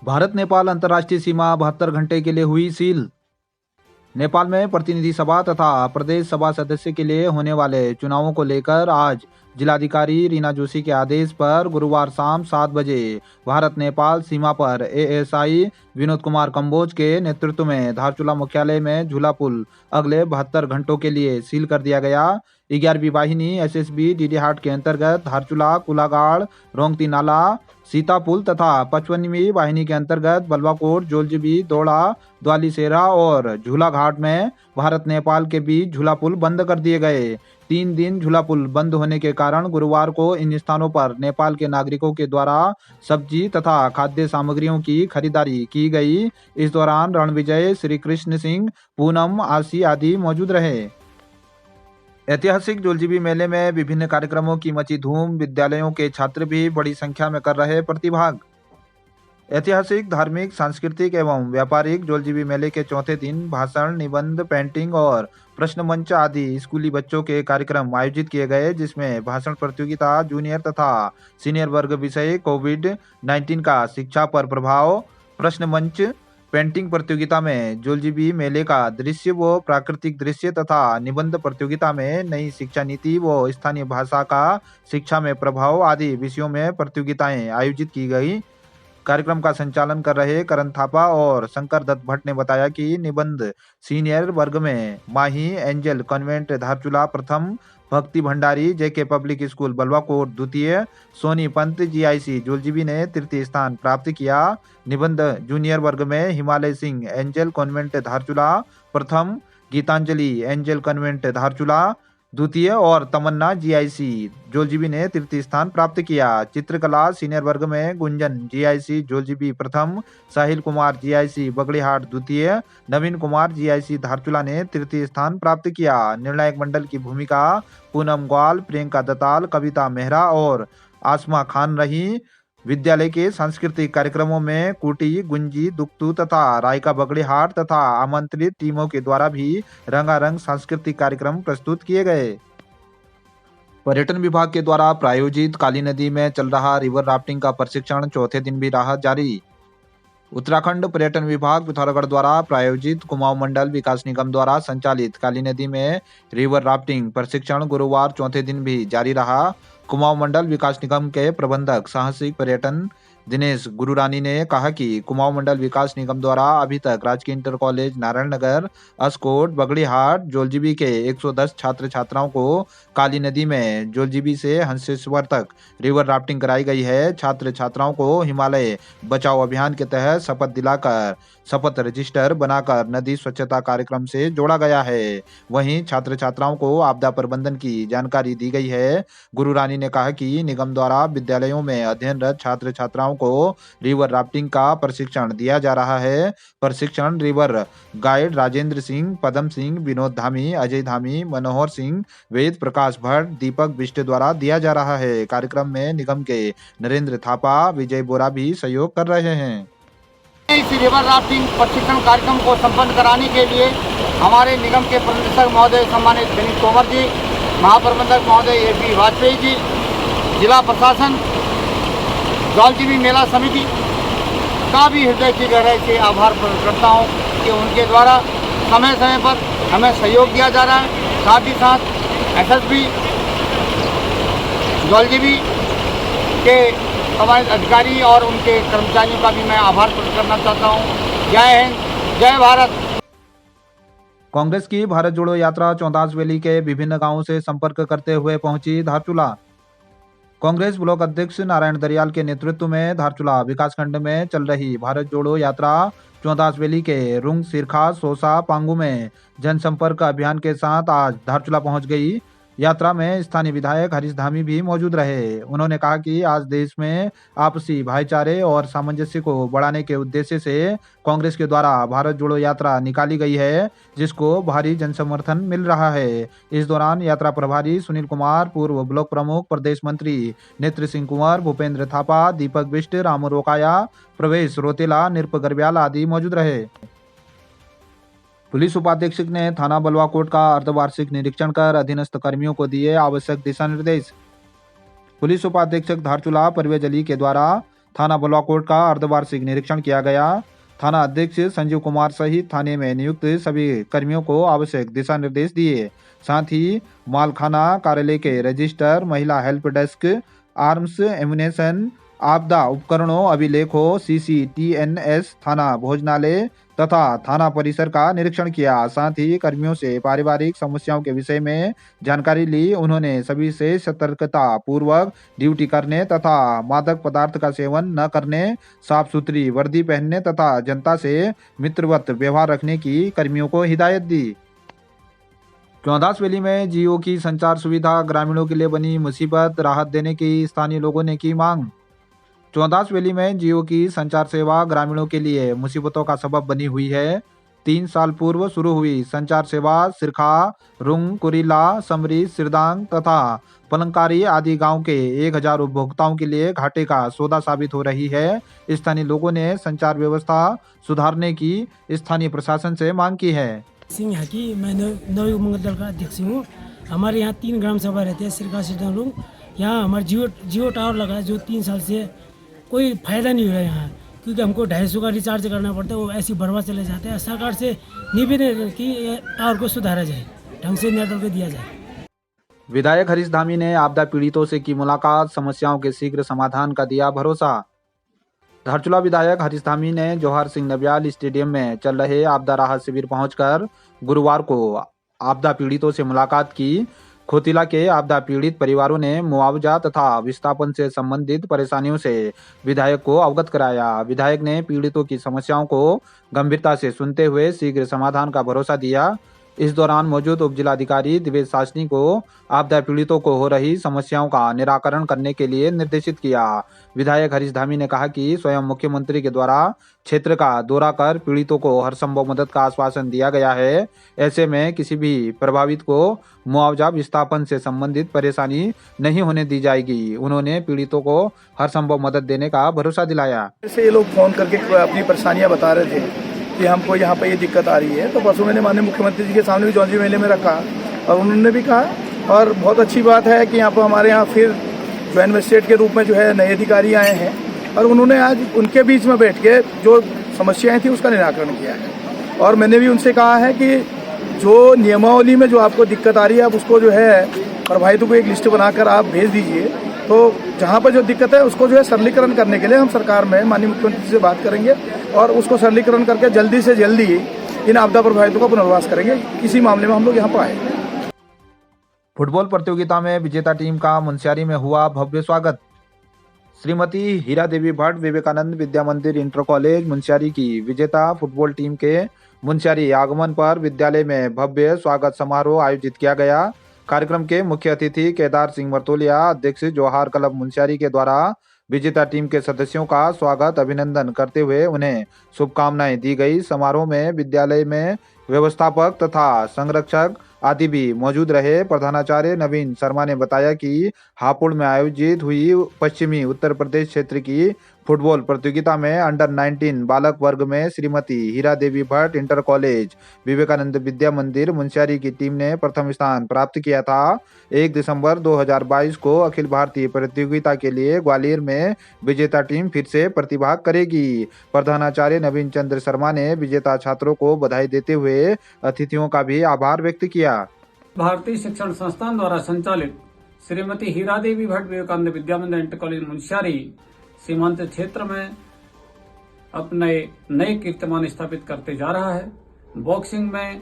भारत नेपाल अंतर्राष्ट्रीय सीमा 72 घंटे के लिए हुई सील। नेपाल में प्रतिनिधि सभा तथा प्रदेश सभा सदस्य के लिए होने वाले चुनावों को लेकर आज जिलाधिकारी रीना जोशी के आदेश पर गुरुवार शाम 7 बजे भारत नेपाल सीमा पर एएसआई विनोद कुमार कंबोज के नेतृत्व में धारचूला मुख्यालय में झूला पुल अगले 72 घंटों के लिए सील कर दिया गया। 11वीं वाहिनी एसएसबी डीडीहाट के अंतर्गत धारचूला, कुलागाड़, रोंगती नाला, सीतापुल तथा 55वीं वाहिनी के अंतर्गत बलवाकोट, जोलजीबी, दोड़ा, द्वालीसेरा और झूला घाट में भारत नेपाल के बीच झूला पुल बंद कर दिए गए। 3 दिन झूला पुल बंद होने के कारण गुरुवार को इन स्थानों पर नेपाल के नागरिकों के द्वारा सब्जी तथा खाद्य सामग्रियों की खरीदारी की गई। इस दौरान रणविजय, श्री कृष्ण सिंह, पूनम, आसी आदि मौजूद रहे। ऐतिहासिक जोलजीबी मेले में विभिन्न कार्यक्रमों की मची धूम, विद्यालयों के छात्र भी बड़ी संख्या में कर रहे प्रतिभाग। ऐतिहासिक, धार्मिक, सांस्कृतिक एवं व्यापारिक जोलजीबी मेले के चौथे दिन भाषण, निबंध, पेंटिंग और प्रश्न मंच आदि स्कूली बच्चों के कार्यक्रम आयोजित किए गए, जिसमें भाषण प्रतियोगिता, जूनियर तथा सीनियर वर्ग विषय, कोविड-19 का शिक्षा पर प्रभाव, प्रश्न मंच, पेंटिंग प्रतियोगिता में जोलजीबी मेले का दृश्य व प्राकृतिक दृश्य तथा निबंध प्रतियोगिता में नई शिक्षा नीति व स्थानीय भाषा का शिक्षा में प्रभाव आदि विषयों में प्रतियोगिताएं आयोजित की गई। कार्यक्रम का संचालन कर रहे करण थापा और शंकर दत्त भट्ट ने बताया कि निबंध सीनियर वर्ग में माही एंजल कॉन्वेंट धारचूला प्रथम, भक्ति भंडारी जेके पब्लिक स्कूल बलवाकोट द्वितीय, सोनी पंत जीआईसी जोलजीबी ने तृतीय स्थान प्राप्त किया। निबंध जूनियर वर्ग में हिमालय सिंह एंजल कॉन्वेंट धारचूला प्रथम, गीतांजलि एंजल कॉन्वेंट धारचूला द्वितीय और तमन्ना जीआईसी जोलजीबी ने तृतीय स्थान प्राप्त किया। चित्रकला सीनियर वर्ग में गुंजन जीआईसी जोलजीबी प्रथम, साहिल कुमार जीआईसी बगड़ीहाट द्वितीय, नवीन कुमार जीआईसी धारचूला ने तृतीय स्थान प्राप्त किया। निर्णायक मंडल की भूमिका पूनम ग्वाल, प्रियंका दताल, कविता मेहरा और आसमा खान रही। विद्यालय के सांस्कृतिक कार्यक्रमों में कुटी, गुंजी, दुक्तू तथा रायका बगड़ीहाट तथा आमंत्रित टीमों के द्वारा भी रंगारंग सांस्कृतिक कार्यक्रम प्रस्तुत किए गए। पर्यटन विभाग के द्वारा प्रायोजित काली नदी में चल रहा रिवर राफ्टिंग का प्रशिक्षण चौथे दिन भी रहा जारी। उत्तराखंड पर्यटन विभाग पिथौरागढ़ द्वारा प्रायोजित कुमाऊं मंडल विकास निगम द्वारा संचालित काली नदी में रिवर राफ्टिंग प्रशिक्षण गुरुवार चौथे दिन भी जारी रहा। कुमाऊं मंडल विकास निगम के प्रबंधक साहसिक पर्यटन दिनेश गुरुरानी ने कहा कि कुमाऊं मंडल विकास निगम द्वारा अभी तक राजकीय इंटर कॉलेज नारायणनगर, अस्कोट, बगड़ीहाट, जोलजीबी के 110 छात्र छात्राओं को काली नदी में जोलजीबी से हंसेश्वर तक रिवर राफ्टिंग कराई गई है। छात्र छात्राओं को हिमालय बचाओ अभियान के तहत शपथ दिलाकर शपथ रजिस्टर बनाकर नदी स्वच्छता कार्यक्रम से जोड़ा गया है। वहीं छात्र छात्राओं को आपदा प्रबंधन की जानकारी दी गई है। गुरु रानी ने कहा कि निगम द्वारा विद्यालयों में अध्ययनरत छात्र छात्राओं को रिवर राफ्टिंग का प्रशिक्षण दिया जा रहा है। प्रशिक्षण रिवर गाइड राजेंद्र सिंह, पदम सिंह, विनोद धामी, अजय धामी, मनोहर सिंह, वेद प्रकाश भट्ट, दीपक बिष्ट द्वारा दिया जा रहा है। कार्यक्रम में निगम के नरेंद्र थापा, विजय बोरा भी सहयोग कर रहे हैं। इस रिवर राफ्टिंग प्रशिक्षण कार्यक्रम को संपन्न कराने के लिए हमारे निगम के प्रबंधक महोदय सम्मानित विनीत तोमर जी, महाप्रबंधक महोदय एपी वाजपेयी जी, जिला प्रशासन, जोलजीबी मेला समिति का भी हृदय की गहराई से आभार प्रकट करता हूँ कि उनके द्वारा समय समय पर हमें सहयोग दिया जा रहा है। साथ ही साथ एसएसबी जोलजीबी के तमाम अधिकारी और उनके कर्मचारियों का भी मैं आभार प्रकट करना चाहता हूँ। जय हिंद, जय भारत। कांग्रेस की भारत जोड़ो यात्रा चौदास वैली के विभिन्न गांवों से संपर्क करते हुए पहुंची धारचूला। कांग्रेस ब्लॉक अध्यक्ष नारायण दरियाल के नेतृत्व में धारचूला विकासखंड में चल रही भारत जोड़ो यात्रा चौदास वैली के रुंग, सिरखा, सोसा, पांगू में जनसंपर्क अभियान के साथ आज धारचूला पहुंच गई। यात्रा में स्थानीय विधायक हरीश धामी भी मौजूद रहे। उन्होंने कहा कि आज देश में आपसी भाईचारे और सामंजस्य को बढ़ाने के उद्देश्य से कांग्रेस के द्वारा भारत जोड़ो यात्रा निकाली गई है, जिसको भारी जनसमर्थन मिल रहा है। इस दौरान यात्रा प्रभारी सुनील कुमार, पूर्व ब्लॉक प्रमुख प्रदेश मंत्री नेत्र सिंह कुंवर, भूपेंद्र थापा, दीपक बिष्ट, रामू रोकाया, प्रवेश रोतेला, निरप गरब्याल आदि मौजूद रहे। पुलिस उपाधीक्षक ने थाना बलवाकोट का अर्धवार्षिक निरीक्षण कर अधीनस्थ कर्मियों को दिए आवश्यक दिशा निर्देश। पुलिस उपाधीक्षक धारचूला परवेज अली के द्वारा थाना बलौकोट का अर्धवार्षिक निरीक्षण किया गया। थाना अध्यक्ष संजीव कुमार सहित थाने में नियुक्त सभी कर्मियों को आवश्यक दिशा निर्देश दिए। साथ ही मालखाना कार्यालय के रजिस्टर, महिला हेल्प डेस्क, आर्म्स एम्युनेशन, आपदा उपकरणों, अभिलेखों, CCTNS, थाना भोजनालय तथा थाना परिसर का निरीक्षण किया। साथ ही कर्मियों से पारिवारिक समस्याओं के विषय में जानकारी ली। उन्होंने सभी से सतर्कता पूर्वक ड्यूटी करने तथा मादक पदार्थ का सेवन न करने, साफ सुथरी वर्दी पहनने तथा जनता से मित्रवत व्यवहार रखने की कर्मियों को हिदायत दी। चौदास वैली में जियो की संचार सुविधा ग्रामीणों के लिए बनी मुसीबत, राहत देने की स्थानीय लोगों ने की मांग। चौदास वैली में जियो की संचार सेवा ग्रामीणों के लिए मुसीबतों का सबब बनी हुई है। 3 साल पूर्व शुरू हुई संचार सेवा सिरखा, रुंग, कुरीला, समरी, सिरदांग तथा पलंकारी आदि गांव के 1000 उपभोक्ताओं के लिए घाटे का सौदा साबित हो रही है। स्थानीय लोगों ने संचार व्यवस्था सुधारने की स्थानीय प्रशासन से मांग की है। सिंह है कि मैं नव मंगल दल का अध्यक्ष हूँ। हमारे यहाँ 3 ग्राम सभा रहते हैं, सिरका सिरदांग। यहाँ हमारे जियो टावर लगा है जो 3 साल से कोई फायदा नहीं हो रहा है यहाँ, क्योंकि हमको 250 का रिचार्ज करना पड़ता है, वो ऐसी बर्बाद चले जाते हैं। सरकार से निवेदन है कि टावर को सुधारा जाए, ढंग से नेटवर्क दिया जाए। विधायक हरीश धामी ने आपदा पीड़ितों से की मुलाकात, समस्याओं के शीघ्र समाधान का दिया भरोसा। धारचूला विधायक हरीश धामी ने जवाहर सिंह नबियाल स्टेडियम में चल रहे आपदा राहत शिविर पहुंचकर गुरुवार को आपदा पीड़ितों से मुलाकात की। खोतिला के आपदा पीड़ित परिवारों ने मुआवजा तथा विस्थापन से संबंधित परेशानियों से विधायक को अवगत कराया। विधायक ने पीड़ितों की समस्याओं को गंभीरता से सुनते हुए शीघ्र समाधान का भरोसा दिया। इस दौरान मौजूद उप जिलाधिकारी दिवेश सासनी को आपदा पीड़ितों को हो रही समस्याओं का निराकरण करने के लिए निर्देशित किया। विधायक हरीश धामी ने कहा कि स्वयं मुख्यमंत्री के द्वारा क्षेत्र का दौरा कर पीड़ितों को हर संभव मदद का आश्वासन दिया गया है। ऐसे में किसी भी प्रभावित को मुआवजा विस्थापन से संबंधित परेशानी नहीं होने दी जाएगी। उन्होंने पीड़ितों को हर संभव मदद देने का भरोसा दिलाया। ये लोग फोन करके अपनी परेशानियां बता रहे थे कि हमको यहाँ पे ये दिक्कत आ रही है, तो परसों मैंने माननीय मुख्यमंत्री जी के सामने भी जौनजी मेले में रखा और उन्होंने भी कहा। और बहुत अच्छी बात है कि यहाँ पर हमारे यहाँ फिर ज्वाइंट मजिस्ट्रेट के रूप में जो है नए अधिकारी आए हैं और उन्होंने आज उनके बीच में बैठ के जो समस्याएं थी उसका निराकरण किया है। और मैंने भी उनसे कहा है कि जो नियमावली में जो आपको दिक्कत आ रही है आप उसको जो है प्रभावितों को एक लिस्ट बनाकर आप भेज दीजिए, तो जहाँ पर जो दिक्कत है उसको जो है सरलीकरण करने के लिए हम सरकार में माननीय मुख्यमंत्री से बात करेंगे और उसको सरलीकरण करके जल्दी से जल्दी इन आपदा प्रभावितों का पुनर्वास करेंगे। किसी मामले में हम लोग यहाँ पर आए। फुटबॉल प्रतियोगिता में विजेता टीम का मुनस्यारी में हुआ भव्य स्वागत। श्रीमती हीरा देवी भट्ट विवेकानंद विद्या मंदिर इंटर कॉलेज मुनस्यारी की विजेता फुटबॉल टीम के मुनस्यारी आगमन पर विद्यालय में भव्य स्वागत समारोह आयोजित किया गया। कार्यक्रम के मुख्य अतिथि केदार सिंह मरतोलिया, अध्यक्ष जवाहर क्लब मुनस्यारी के द्वारा विजेता टीम के सदस्यों का स्वागत अभिनंदन करते हुए उन्हें शुभकामनाएं दी गई। समारोह में विद्यालय में व्यवस्थापक तथा संरक्षक आदि भी मौजूद रहे। प्रधानाचार्य नवीन शर्मा ने बताया कि हापुड़ में आयोजित हुई पश्चिमी उत्तर प्रदेश क्षेत्र की फुटबॉल प्रतियोगिता में अंडर 19 बालक वर्ग में श्रीमती हीरा देवी भट्ट इंटर कॉलेज विवेकानंद विद्या मंदिर मुनस्यारी की टीम ने प्रथम स्थान प्राप्त किया था। 1 दिसंबर 2022 को अखिल भारतीय प्रतियोगिता के लिए ग्वालियर में विजेता टीम फिर से प्रतिभाग करेगी। प्रधानाचार्य नवीन चंद्र शर्मा ने विजेता छात्रों को बधाई देते हुए अतिथियों का भी आभार व्यक्त किया। भारतीय शिक्षण संस्थान द्वारा संचालित श्रीमती हीरा देवी भट्ट विवेकानंद विद्या मंदिर इंटर कॉलेज मुनस्यारी सीमांत क्षेत्र में अपने नए कीर्तिमान स्थापित करते जा रहा है। बॉक्सिंग में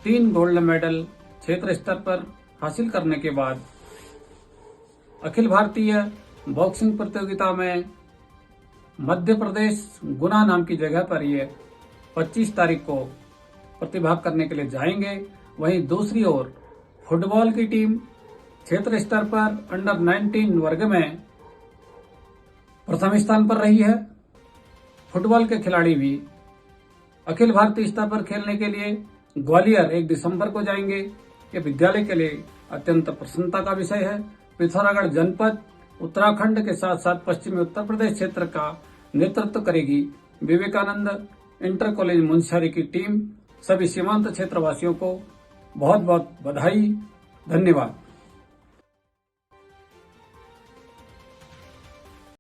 3 गोल्ड मेडल क्षेत्र स्तर पर हासिल करने के बाद अखिल भारतीय बॉक्सिंग प्रतियोगिता में मध्य प्रदेश गुना नाम की जगह पर ये 25 तारीख को प्रतिभाग करने के लिए जाएंगे। वहीं दूसरी ओर फुटबॉल की टीम क्षेत्र स्तर पर अंडर 19 वर्ग में प्रथम स्थान पर रही है। फुटबॉल के खिलाड़ी भी अखिल भारतीय स्तर पर खेलने के लिए ग्वालियर 1 दिसंबर को जाएंगे। ये विद्यालय के लिए अत्यंत प्रसन्नता का विषय है। पिथौरागढ़ जनपद उत्तराखंड के साथ साथ पश्चिमी उत्तर प्रदेश क्षेत्र का नेतृत्व करेगी विवेकानंद इंटर कॉलेज मुनस्यारी की टीम। सभी सीमांत क्षेत्रवासियों को बहुत बहुत बधाई, धन्यवाद।